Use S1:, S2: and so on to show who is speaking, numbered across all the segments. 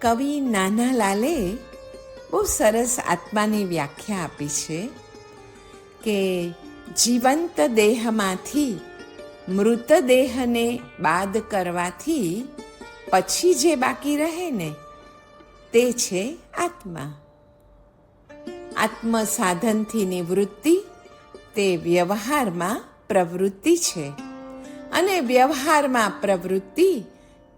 S1: કવિ નાનાલાલે બહુ સરસ આત્માની વ્યાખ્યા આપી છે કે જીવંત દેહમાંથી મૃતદેહને બાદ કરવાથી પછી જે બાકી રહે ને તે છે આત્મા. આત્મ સાધનથી નિવૃત્તિ તે વ્યવહારમાં પ્રવૃત્તિ છે અને વ્યવહારમાં પ્રવૃત્તિ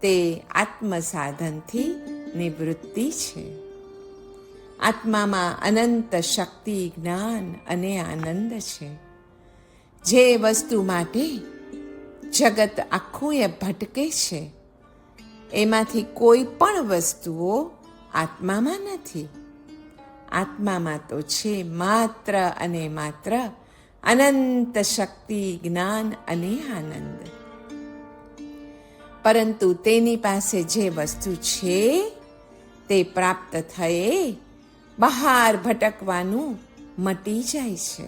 S1: તે આત્મ સાધનથી નિવૃત્તિ છે. આત્મામાં અનંત શક્તિ, જ્ઞાન અને આનંદ છે. જે વસ્તુ માટે જગત આખું એ ભટકે છે એમાંથી કોઈ પણ વસ્તુઓ આત્મામાં નથી. આત્મામાં તો છે માત્ર અને માત્ર અનંત શક્તિ, જ્ઞાન અને આનંદ. પરંતુ તેની પાસે જે વસ્તુ છે તે પ્રાપ્ત થયે બહાર ભટકવાનું મટી જાય છે.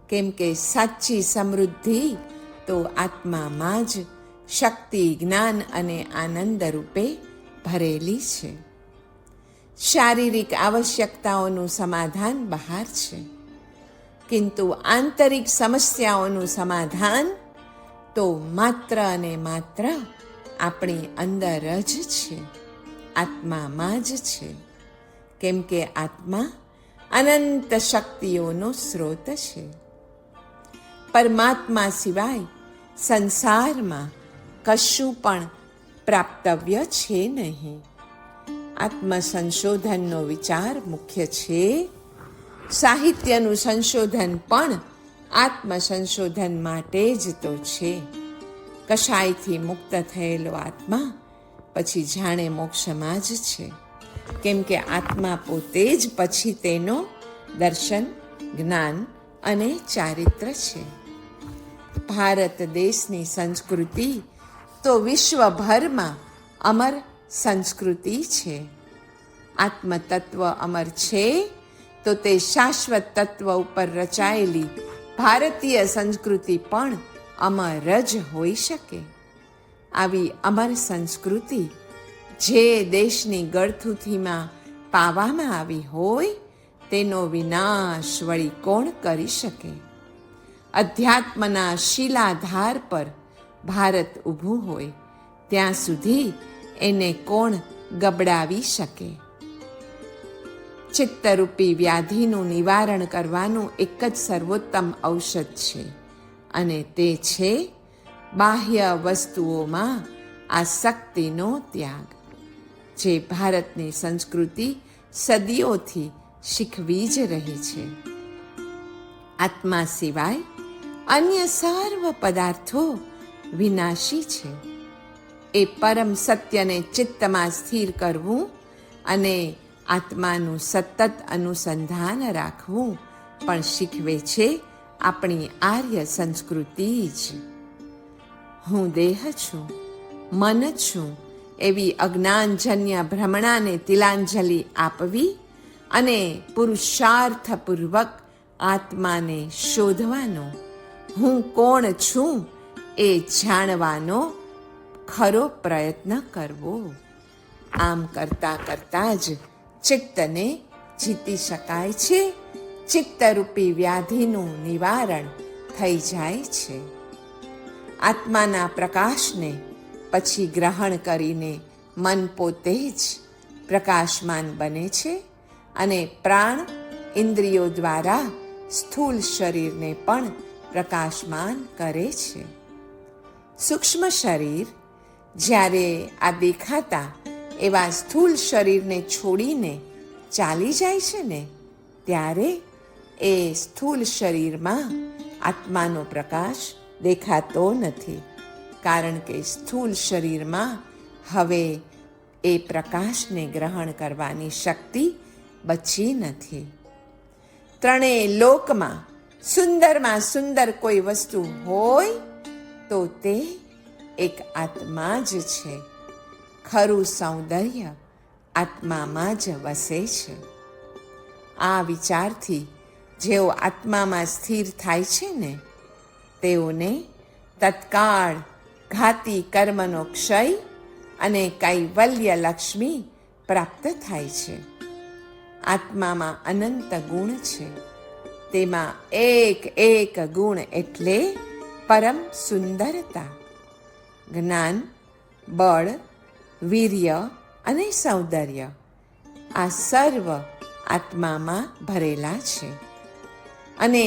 S1: કેમ કે સાચી સમૃદ્ધિ તો આત્મામાં જ શક્તિ, જ્ઞાન અને આનંદ રૂપે ભરેલી છે. શારીરિક આવશ્યકતાઓનું સમાધાન બહાર છે, કિંતુ આંતરિક સમસ્યાઓનું સમાધાન તો માત્ર અને માત્ર આપણી અંદર જ છે, આત્મામાં જ છે. કેમ કે આત્મા અનંત શક્તિઓનો સ્ત્રોત છે. પરમાત્મા સિવાય સંસારમાં કશું પણ પ્રાપ્તવ્ય છે નહીં. આત્મ સંશોધનનો વિચાર મુખ્ય છે. સાહિત્યનું સંશોધન પણ આત્મ સંશોધન માટે જ તો છે. કશાયથી મુક્ત થયેલો આત્મા પછી જાણે મોક્ષમાં જ છે. કેમ કે આત્મા પોતે જ પછી તેનો દર્શન, જ્ઞાન અને ચારિત્ર છે. ભારત દેશની સંસ્કૃતિ તો વિશ્વભરમાં અમર સંસ્કૃતિ છે. આત્મતત્વ અમર છે તો તે શાશ્વત તત્વ ઉપર રચાયેલી ભારતીય સંસ્કૃતિ પણ અમર જ હોઈ શકે. આવી અમર સંસ્કૃતિ જે દેશની ગળથૂથીમાં પાવામાં આવી હોય તેનો વિનાશ વળી કોણ કરી શકે? અધ્યાત્મના શિલાધાર પર ભારત ઊભું હોય ત્યાં સુધી એને કોણ ગબડાવી શકે? ચિત્તરૂપી વ્યાધિનું નિવારણ કરવાનું એક જ સર્વોત્તમ ઔષધ છે અને તે છે બાહ્ય વસ્તુઓમાં આસક્તિનો ત્યાગ, જે ભારતની સંસ્કૃતિ સદીઓથી શીખવી જ રહી છે. આત્મા સિવાય અન્ય સર્વ પદાર્થો વિનાશી છે. એ પરમ સત્યને ચિત્તમાં સ્થિર કરવું અને આત્માનું સતત અનુસંધાન રાખવું પણ શીખવે છે આપણી આર્ય સંસ્કૃતિ જ. હું દેહ છું, મન છું એવી અજ્ઞાનજન્ય ભ્રમણાને તિલાંજલિ આપવી અને પુરુષાર્થપૂર્વક આત્માને શોધવાનો, હું કોણ છું એ જાણવાનો ખરો પ્રયત્ન કરવો. આમ કરતાં કરતાં જ ચિત્તને જીતી શકાય છે. ચિત્તરૂપી વ્યાધિનું નિવારણ થઈ જાય છે. આત્માના પ્રકાશને પછી ગ્રહણ કરીને મન પોતે જ પ્રકાશમાન બને છે અને પ્રાણ ઇન્દ્રિયો દ્વારા સ્થૂળ શરીરને પણ પ્રકાશમાન કરે છે. સૂક્ષ્મ શરીર જ્યારે આ દેખાતા એવા સ્થૂળ શરીરને છોડીને ચાલી જાય છે ને ત્યારે એ સ્થૂળ શરીરમાં આત્માનો પ્રકાશ દેખાતો નથી, કારણ કે સ્થૂળ શરીરમાં હવે એ પ્રકાશને ગ્રહણ કરવાની શક્તિ બચી નથી. ત્રણેય લોકમાં સુંદરમાં સુંદર કોઈ વસ્તુ હોય તો તે એક આત્મા જ છે. ખરું સૌંદર્ય આત્મામાં જ વસે છે. આ વિચારથી જેઓ આત્મામાં સ્થિર થાય છે ને તેઓને તત્કાળ ઘાતી કર્મનો ક્ષય અને કૈવલ્ય લક્ષ્મી પ્રાપ્ત થાય છે. આત્મામાં અનંત ગુણ છે. તેમાં એક એક ગુણ એટલે પરમ સુંદરતા. જ્ઞાન, બળ, વીર્ય અને સૌંદર્ય આ સર્વ આત્મામાં ભરેલા છે. અને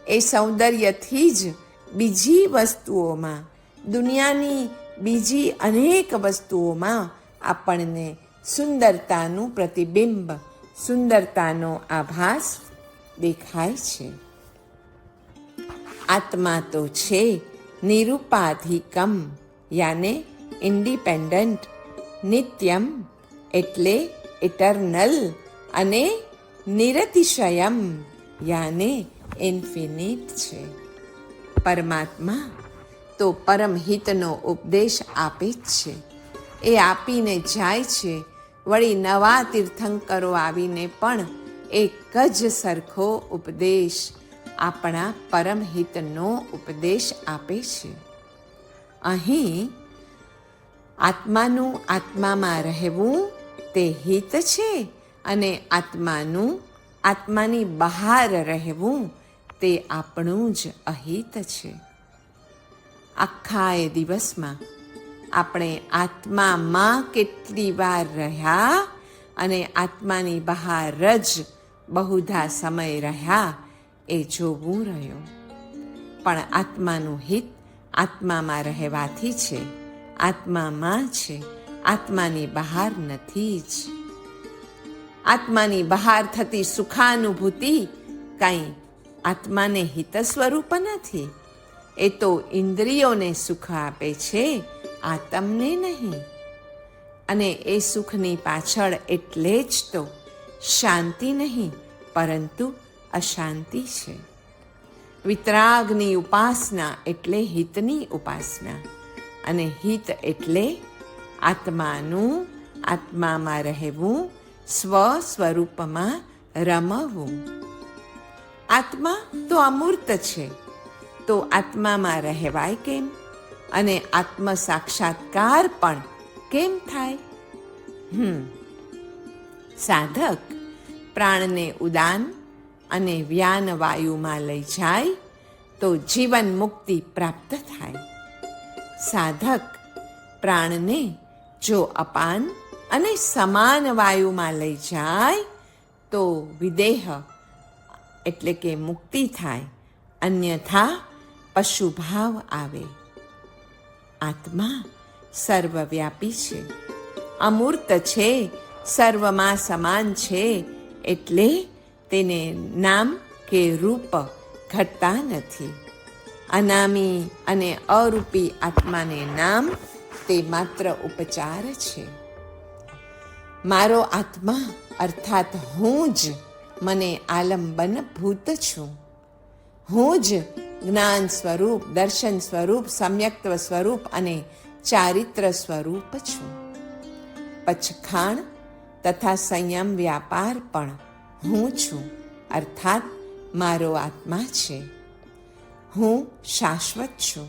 S1: એ સૌંદર્યથી જ બીજી વસ્તુઓમાં, દુનિયાની બીજી અનેક વસ્તુઓમાં આપણને સુંદરતાનું પ્રતિબિંબ, સુંદરતાનો આભાસ દેખાય છે. આત્મા તો છે નિરૂપાધિકમ, યાને ઇન્ડિપેન્ડન્ટ, નિત્યમ એટલે ઇટરનલ, અને નિરતિશયમ યાને ઇન્ફિનિટ છે. પરમાત્મા તો પરમહિતનો ઉપદેશ આપે જ છે. એ આપીને જાય છે. વળી નવા તીર્થંકરો આવીને પણ એક જ સરખો ઉપદેશ, આપણા પરમહિતનો ઉપદેશ આપે છે. અહીં આત્માનું આત્મામાં રહેવું તે હિત છે, અને આત્માની બહાર રહેવું તે આપણું જ અહિત છે. આખા એ દિવસમાં આપણે આત્મામાં કેટલી વાર રહ્યા અને આત્માની બહાર જ બહુધા સમય રહ્યા એ જોવું રહ્યું. પણ આત્માનું હિત આત્મામાં રહેવાથી છે, આત્મામાં છે, આત્માની બહાર નથી જ. આત્માની બહાર થતી સુખાનુભૂતિ કાંઈ આત્માને હિત સ્વરૂપ નથી. એ તો ઇન્દ્રિયોને સુખ આપે છે, આત્મને નહીં. અને એ સુખની પાછળ એટલે જ તો શાંતિ નહીં, પરંતુ અશાંતિ છે. વિતરાગની ઉપાસના એટલે હિતની ઉપાસના, અને હિત એટલે આત્માનું આત્મામાં રહેવું, સ્વસ્વરૂપમાં રમવું. આત્મા તો અમૂર્ત છે, તો આત્મામાં રહેવાય કેમ? અને આત્મ સાક્ષાત્કાર પણ કેમ થાય? સાધક પ્રાણને ઉદાન અને વ્યાન વાયુમાં લઈ જાય તો જીવન મુક્તિ પ્રાપ્ત થાય. સાધક પ્રાણને જો અપાન અને સમાન વાયુમાં લઈ જાય તો વિદેહ એટલે કે મુક્તિ થાય, અન્યથા પશુભાવ આવે. આત્મા સર્વવ્યાપી છે, અમૂર્ત છે, સર્વમાં સમાન છે, એટલે તેને નામ કે રૂપ ઘટતા નથી. અનામી અને અરૂપી આત્માને નામ તે માત્ર ઉપચાર છે. મારો આત્મા અર્થાત હું જ મને આલંબન ભૂત છું. હું જ જ્ઞાન સ્વરૂપ, દર્શન સ્વરૂપ, સમ્યક્ત્વ સ્વરૂપ અને ચારિત્ર સ્વરૂપ છું. પચખાણ તથા સંયમ વ્યાપાર પણ હું છું, અર્થાત મારો આત્મા છે. હું શાશ્વત છું,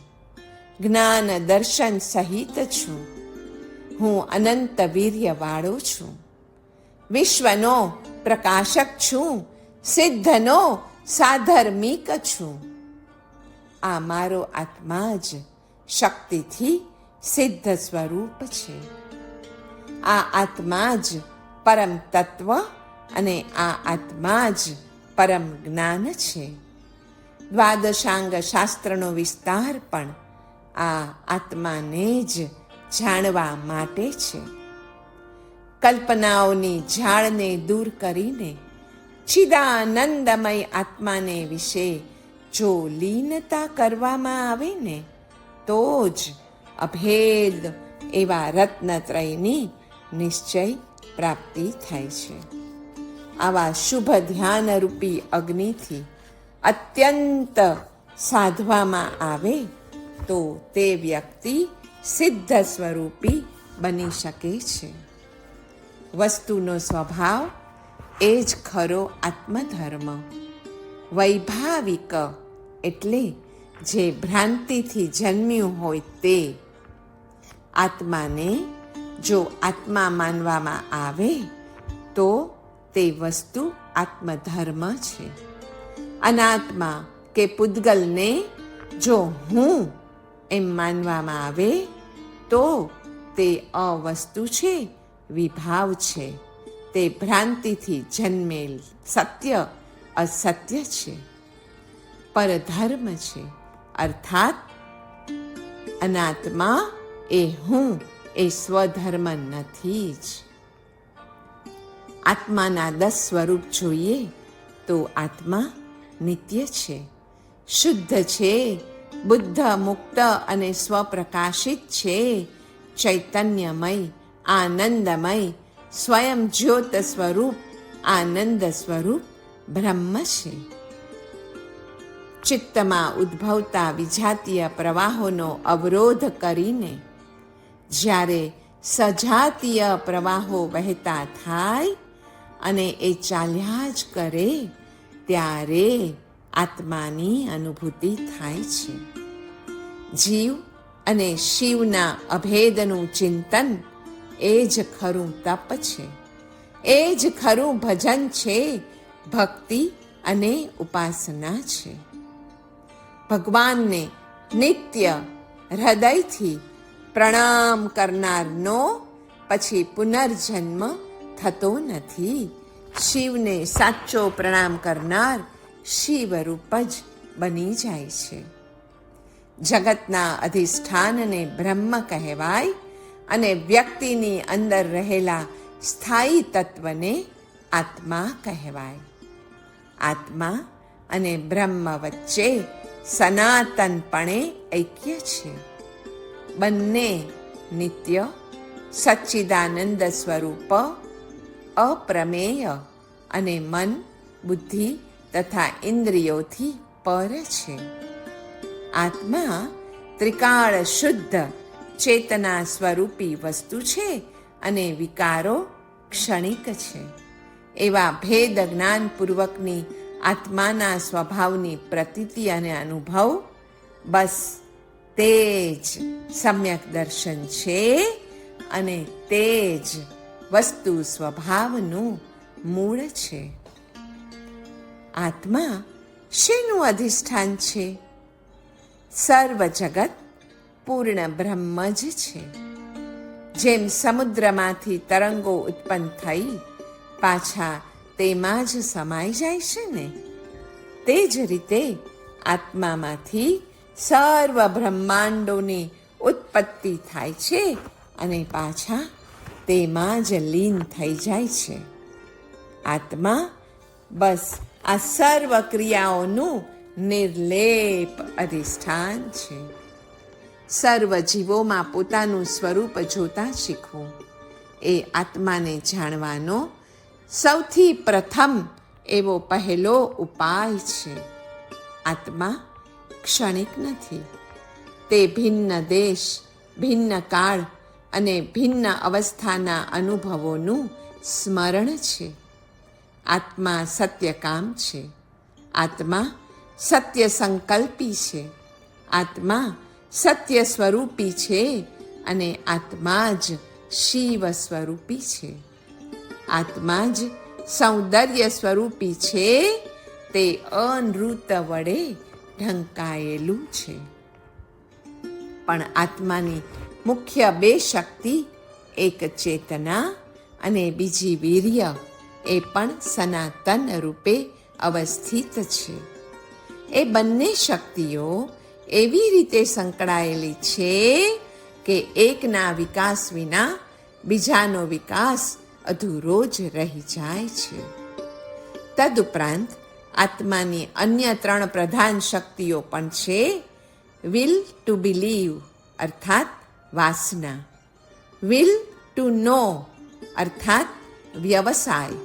S1: જ્ઞાન દર્શન સહિત છું. હું અનંત વીર્યવાળો છું, વિશ્વનો પ્રકાશક છું, સિદ્ધનો સાધર્મિક છું. આ મારો આત્મા જ શક્તિથી સિદ્ધ સ્વરૂપ છે. આ આત્મા જ પરમ તત્વ અને આ આત્મા જ પરમ જ્ઞાન છે. દ્વાદશાંગ શાસ્ત્રનો વિસ્તાર પણ આ આત્માને જ જાણવા માટે છે. કલ્પનાઓની જાળને દૂર કરીને ચિદાનંદમય આત્માને વિશે જો લીનતા કરવામાં આવે ને તો જ અભેદ એવા રત્નત્રયની નિશ્ચય પ્રાપ્તિ થાય છે. આવા શુભ ધ્યાનરૂપી અગ્નિથી અત્યંત સાધવામાં આવે તો તે વ્યક્તિ સિદ્ધ સ્વરૂપી બની શકે છે. વસ્તુનો સ્વભાવ એ જ ખરો આત્મધર્મ. વૈભાવિક એટલે જે ભ્રાંતિથી જન્મ્યું હોય તે. આત્માને જો આત્મા માનવામાં આવે તો તે વસ્તુ આત્મધર્મ છે. અનાત્મા કે પૂતગલને જો હું એમ માનવામાં આવે તો તે અવસ્તુ છે, વિભાવ છે. તે ભ્રાંતિથી જન્મેલ સત્ય અસત્ય છે, પરધર્મ છે. અર્થાત અનાત્મા એ હું એ સ્વધર્મ નથી જ. આત્માના 10 સ્વરૂપ જોઈએ તો આત્મા નિત્ય છે, શુદ્ધ છે, બુદ્ધ, મુક્ત અને સ્વપ્રકાશિત છે, ચૈતન્યમય, આનંદમય, સ્વયં જ્યોત સ્વરૂપ, આનંદ સ્વરૂપ બ્રહ્મ છે. ચિત્તમાં ઉદ્ભવતા વિજાતીય પ્રવાહોનો અવરોધ કરીને જ્યારે સજાતીય પ્રવાહો વહેતા થાય અને એ ચાલ્યા જ કરે ત્યારે આત્માની અનુભૂતિ થાય છે. જીવ અને શિવના અભેદનું ચિંતન એ જ ખરું તપ છે, એ જ ખરું ભજન છે, ભક્તિ અને ઉપાસના છે. ભગવાનને નિત્ય હૃદયથી પ્રણામ કરનારનો પછી પુનર્જન્મ થતો નથી. શિવને સાચો પ્રણામ કરનાર શિવરૂપ જ બની જાય છે. જગતના અધિષ્ઠાનને બ્રહ્મ કહેવાય અને વ્યક્તિની અંદર રહેલા સ્થાયી તત્વને આત્મા કહેવાય. આત્મા અને બ્રહ્મ વચ્ચે સનાતનપણે ઐક્ય છે. બંને નિત્ય સચ્ચિદાનંદ સ્વરૂપ, અપ્રમેય અને મન, બુદ્ધિ તથા ઇન્દ્રિયોથી પર છે. આત્મા ત્રિકાળ શુદ્ધ ચેતના સ્વરૂપી વસ્તુ છે અને વિકારો ક્ષણિક છે. એવા ભેદ જ્ઞાનપૂર્વકની આત્માના સ્વભાવની પ્રતીતિ અને અનુભવ, બસ તે જ સમ્યક દર્શન છે અને તે જ વસ્તુ સ્વભાવનું મૂળ છે. આત્મા શેનું અધિષ્ઠાન છે? સર્વ જગત પૂર્ણ બ્રહ્મ જ છે. જેમ સમુદ્રમાંથી તરંગો ઉત્પન્ન થઈ પાછા તેમાં જ સમાઈ જાય છે ને, તે જ રીતે આત્મામાંથી સર્વ બ્રહ્માંડોની ઉત્પત્તિ થાય છે અને પાછા તેમાં જ લીન થઈ જાય છે. આત્મા બસ આ સર્વ ક્રિયાઓનું નિર્લેપ અધિષ્ઠાન છે. સર્વ જીવોમાં પોતાનું સ્વરૂપ જોતા શીખવું એ આત્માને જાણવાનો સૌથી પ્રથમ એવો પહેલો ઉપાય છે. આત્મા ક્ષણિક નથી. તે ભિન્ન દેશ, ભિન્ન કાળ અને ભિન્ન અવસ્થાના અનુભવોનું સ્મરણ છે. આત્મા સત્યકામ છે. આત્મા સત્ય સંકલ્પી છે. આત્મા સત્ય સ્વરૂપી છે અને આત્મા જ શિવ સ્વરૂપી છે. આત્મા જ સૌંદર્ય સ્વરૂપી છે. તે અનૃત વડે ઢંકાયેલું છે. પણ આત્માની મુખ્ય 2 શક્તિ, એક ચેતના અને બીજી વીર્ય, એ પણ સનાતન રૂપે અવસ્થિત છે. એ બંને શક્તિઓ એવી રીતે સંકળાયેલી છે કે એકના વિકાસ વિના બીજાનો વિકાસ અધૂરો જ રહી જાય છે. તદુપરાંત આત્માની અન્ય 3 પ્રધાન શક્તિઓ પણ છે. વિલ ટુ બિલીવ અર્થાત વાસના, વિલ ટુ નો અર્થાત વ્યવસાય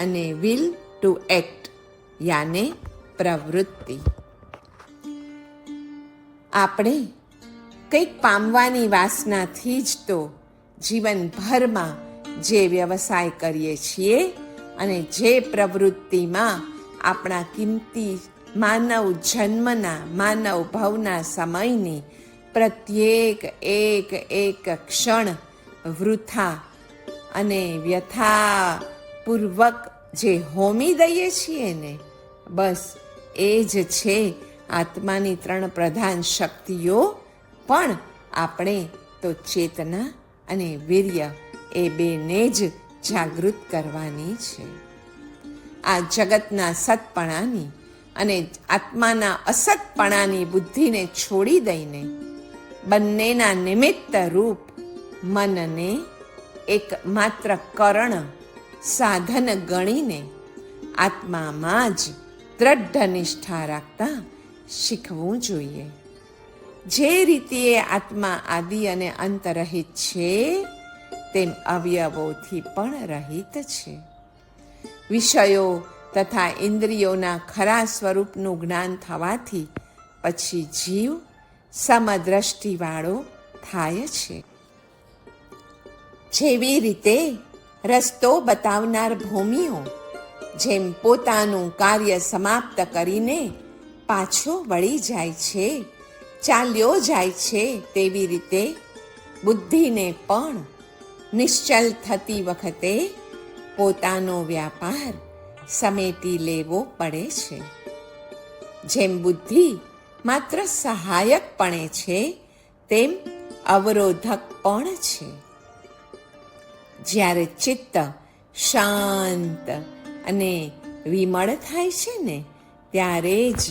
S1: અને વિલ ટુ એક્ટ યાને પ્રવૃત્તિ. આપણે કંઈક પામવાની વાસનાથી જ તો જીવનભરમાં જે વ્યવસાય કરીએ છીએ અને જે પ્રવૃત્તિમાં આપણા કિંમતી માનવ જન્મના, માનવ ભવના સમયની પ્રત્યેક એક ક્ષણ વૃથા અને વ્યથાપૂર્વક જે હોમી દઈએ છીએ ને, બસ એ જ છે આત્માની 3 પ્રધાન શક્તિઓ. પણ આપણે તો ચેતના અને વીર્ય એ બેને જ જાગૃત કરવાની છે. આ જગતના સતપણાની અને આત્માના અસતપણાની બુદ્ધિને છોડી દઈને બંનેના નિમિત્ત રૂપ મનને એક માત્ર કરણ સાધન ગણીને આત્મામાં જ દ્રઢ નિષ્ઠા રાખતા શીખવું જોઈએ. જે રીતે આત્મા આદિ અને અંત રહિત છે, તેમ અવયવોથી પણ રહિત છે. વિષયો તથા ઇન્દ્રિયોના ખરા સ્વરૂપનું જ્ઞાન થવાથી પછી જીવ સમદ્રષ્ટિવાળો થાય છે. જેવી રીતે રસ્તો બતાવનાર ભૂમિઓ જેમ પોતાનું કાર્ય સમાપ્ત કરીને પાછો વળી જાય છે, ચાલ્યો જાય છે, તેવી રીતે બુદ્ધિને પણ નિશ્ચલ થતી વખતે પોતાનો વ્યાપાર સમેટી લેવો પડે છે. જેમ બુદ્ધિ માત્ર સહાયકપણે છે, તેમ અવરોધક પણ છે. જ્યારે ચિત્ત શાંત અને વિમળ થાય છે ને, ત્યારે જ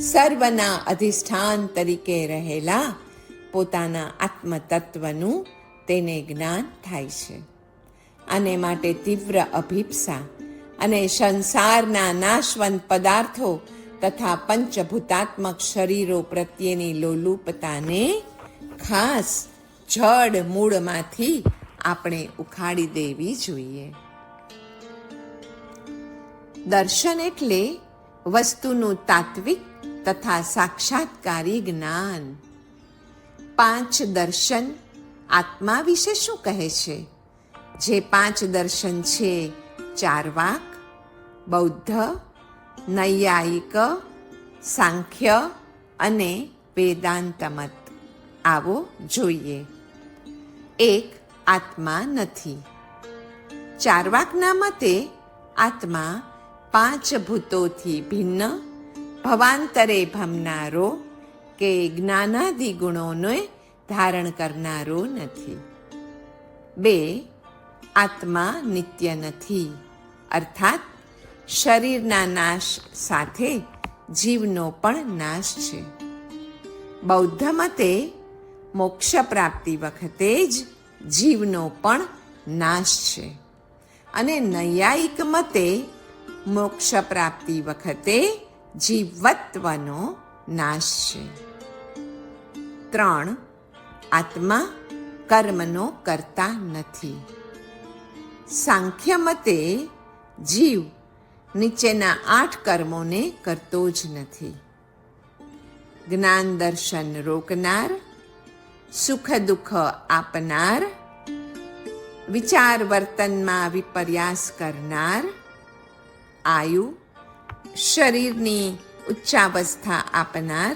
S1: સર્વના અધિષ્ઠાન તરીકે રહેલા પોતાના આત્મતત્વનું તેને જ્ઞાન થાય છે. આને માટે તીવ્ર અભિપ્સા અને સંસારના નાશવંત પદાર્થો તથા પંચભૂતાત્મક શરીરો પ્રત્યેની લોલુપતાને ખાસ જડ મૂળમાંથી આપણે ઉખાડી દેવી જોઈએ. દર્શન એટલે વસ્તુનું તાત્વિક તથા સાક્ષાત્કારી જ્ઞાન. 5 દર્શન આત્મા વિશે શું કહે છે? જે 5 દર્શન છે ચાર્વાક, બૌદ્ધ, નૈયાયિક, સાંખ્ય અને વેદાંત મત. આવો જોઈએ. 1. આત્મા નથી. ચાર્વાકના મતે આત્મા 5 ભૂતોથી ભિન્ન, ભવાંતરે ભમનારો કે જ્ઞાનાદિ ગુણોને ધારણ કરનારો નથી. 2. આત્મા નિત્ય નથી, અર્થાત શરીરના નાશ સાથે જીવનો પણ નાશ છે. બૌદ્ધ મતે મોક્ષ પ્રાપ્તિ વખતે જ જીવનો પણ નાશ છે, અને નૈયાયિક મતે મોક્ષ પ્રાપ્તિ વખતે જીવત્વનો નાશ છે. 3. આત્મા કર્મનો કરતા નથી. સાંખ્ય મતે જીવ નીચેના 8 કર્મોને કરતો જ નથી: જ્ઞાન દર્શન રોકનાર, સુખ દુઃખ આપનાર, વિચાર વર્તનમાં વિપર્યાસ કરનાર, આયુ શરીરની ઉચ્ચાવસ્થા આપનાર,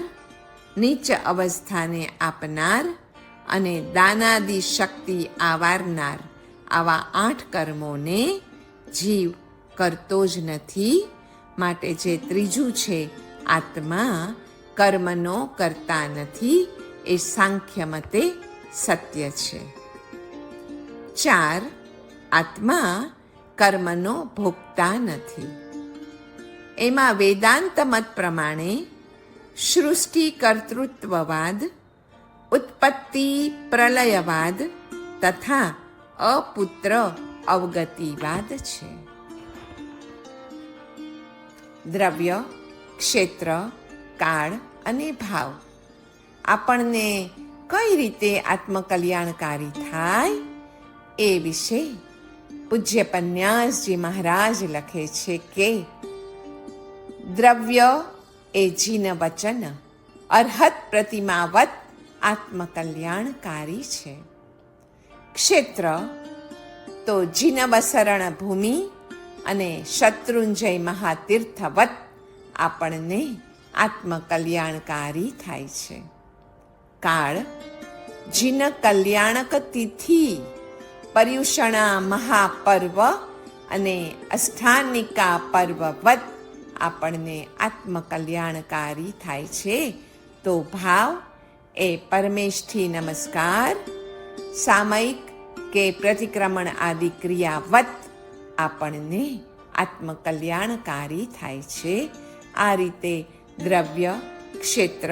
S1: નીચ અવસ્થાને આપનાર અને દાનાદિ શક્તિ આવારનાર, આવા 8 કર્મોને જીવ કરતો જ નથી. માટે જે ત્રીજું છે આત્મા કર્મનો કરતા નથી, એ સાંખ્ય મતે સત્ય છે. 4. આત્મા કર્મનો ભોગતા નથી. એમાં વેદાંત મત પ્રમાણે સૃષ્ટિ કર્તૃત્વવાદ, ઉત્પત્તિ પ્રલયવાદ તથા અપુત્ર અવગતિવાદ છે. દ્રવ્ય, ક્ષેત્ર, કાળ અને ભાવ આપણને કઈ રીતે આત્મકલ્યાણકારી થાય એ વિશે પૂજ્ય પન્યાસજી મહારાજ લખે છે કે દ્રવ્ય એ જીન વચન અર્હત પ્રતિમાવત આત્મકલ્યાણકારી છે. ક્ષેત્ર તો જીનવસરણ ભૂમિ અને શત્રુંજય મહાતીર્થવત આપણને આત્મકલ્યાણકારી થાય છે. કાળ જીન કલ્યાણક તિથિ પર્યુષણા મહાપર્વ અને અષ્ટાનિકા પર્વવત આપણને આત્મકલ્યાણકારી થાય છે. તો ભાવ એ પરમેશથી નમસ્કાર, સામયિક કે પ્રતિક્રમણ આદિ ક્રિયાવત આપણને આત્મકલ્યાણકારી થાય છે. આ રીતે દ્રવ્ય, ક્ષેત્ર,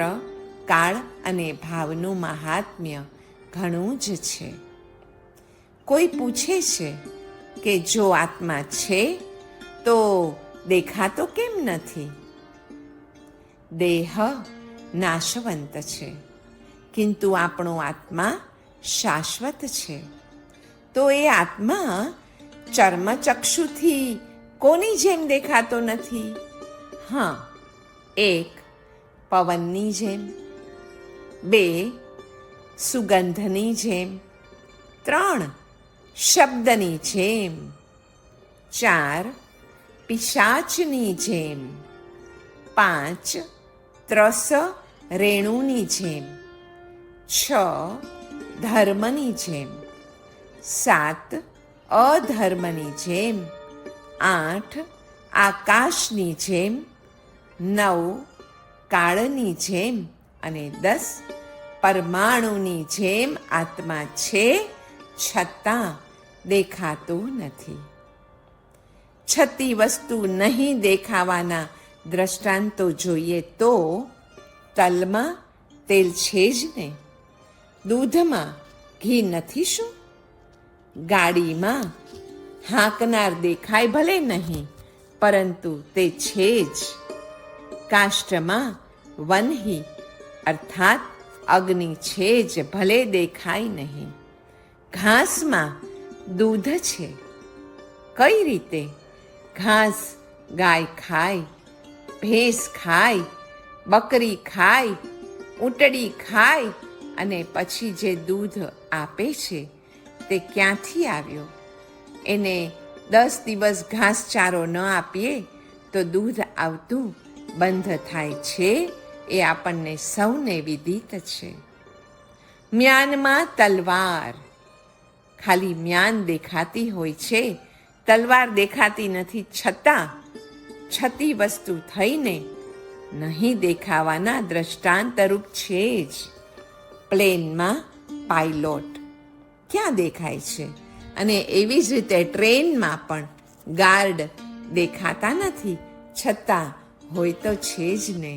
S1: કાળ અને ભાવનું મહાત્મ્ય ઘણું જ છે. કોઈ પૂછે છે કે જો આત્મા છે તો દેખાતો કેમ નથી? દેહ નાશવંત છે, કિંતુ આપણો આત્મા શાશ્વત છે. તો એ આત્મા ચર્મચક્ષુથી કોની જેમ દેખાતો નથી? હા, 1 પવનની જેમ, 2 સુગંધની જેમ, 3 શબ્દની જેમ, 4 પિશાચની જેમ, 5 ત્રસ રેણુની જેમ, 6 ધર્મની જેમ, 7 અધર્મની જેમ, 8 આકાશની જેમ, 9 કાળની જેમ અને 10 પરમાણુની જેમ આત્મા છે, છતાં દેખાતું નથી. છતી વસ્તુ નહીં દેખાવાના દ્રષ્ટાંતો જોઈએ તો તલમાં તેલ છે જ ને, દૂધમાં ઘી નથી શું? ગાડીમાં હાંકનાર દેખાય ભલે નહીં, પરંતુ તે છે જ. કાષ્ઠમાં વન્હી અર્થાત અગ્નિ છે જ, ભલે દેખાય નહીં. ઘાસમાં દૂધ છે. કઈ રીતે? ઘાસ ગાય ખાય, ભેંસ ખાય, બકરી ખાય, ઊંટડી ખાય અને પછી જે દૂધ આપે છે તે ક્યાંથી આવ્યો? એને 10 દિવસ ઘાસચારો ન આપીએ તો દૂધ આવતું બંધ થાય છે. એ આપણને સૌને વિદિત છે. મ્યાનમાં તલવાર, ખાલી મ્યાન દેખાતી હોય છે, તલવાર દેખાતી નથી, છતાં છતી વસ્તુ થઈને નહીં દેખાવાના દ્રષ્ટાંતરૂપ છે જ. પ્લેનમાં પાયલોટ ક્યાં દેખાય છે? અને એવી જ રીતે ટ્રેનમાં પણ ગાર્ડ દેખાતા નથી, છતાં હોય તો છે જ ને.